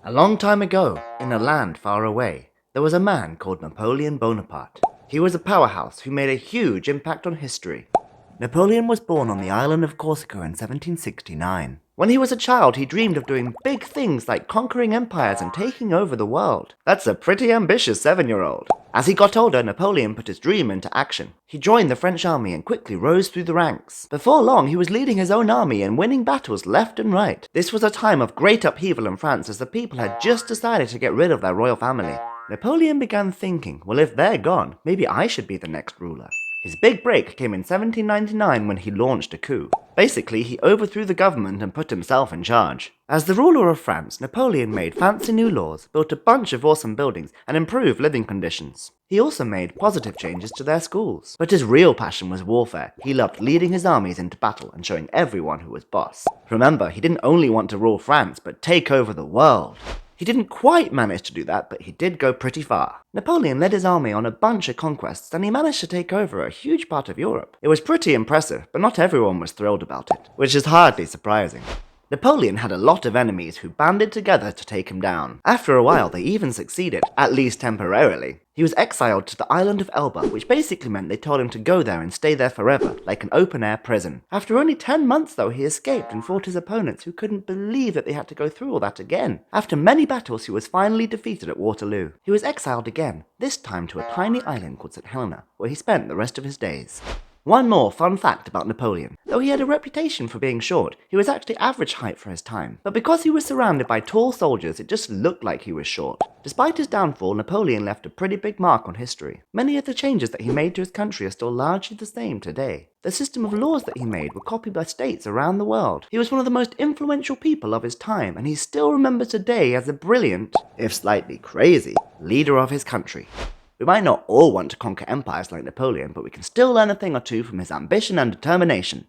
A long time ago, in a land far away, there was a man called Napoleon Bonaparte. He was a powerhouse who made a huge impact on history. Napoleon was born on the island of Corsica in 1769. When he was a child, he dreamed of doing big things like conquering empires and taking over the world. That's a pretty ambitious 7-year-old. As he got older, Napoleon put his dream into action. He joined the French army and quickly rose through the ranks. Before long, he was leading his own army and winning battles left and right. This was a time of great upheaval in France as the people had just decided to get rid of their royal family. Napoleon began thinking, well, if they're gone, maybe I should be the next ruler. His big break came in 1799 when he launched a coup. Basically, he overthrew the government and put himself in charge. As the ruler of France, Napoleon made fancy new laws, built a bunch of awesome buildings, and improved living conditions. He also made positive changes to their schools. But his real passion was warfare. He loved leading his armies into battle and showing everyone who was boss. Remember, he didn't only want to rule France, but take over the world. He didn't quite manage to do that, but he did go pretty far. Napoleon led his army on a bunch of conquests, and he managed to take over a huge part of Europe. It was pretty impressive, but not everyone was thrilled about it, which is hardly surprising. Napoleon had a lot of enemies who banded together to take him down. After a while, they even succeeded, at least temporarily. He was exiled to the island of Elba, which basically meant they told him to go there and stay there forever, like an open-air prison. After only 10 months though, he escaped and fought his opponents who couldn't believe that they had to go through all that again. After many battles, he was finally defeated at Waterloo. He was exiled again, this time to a tiny island called St. Helena, where he spent the rest of his days. One more fun fact about Napoleon. Though he had a reputation for being short, he was actually average height for his time. But because he was surrounded by tall soldiers, it just looked like he was short. Despite his downfall, Napoleon left a pretty big mark on history. Many of the changes that he made to his country are still largely the same today. The system of laws that he made were copied by states around the world. He was one of the most influential people of his time, and he's still remembered today as a brilliant, if slightly crazy, leader of his country. We might not all want to conquer empires like Napoleon, but we can still learn a thing or two from his ambition and determination.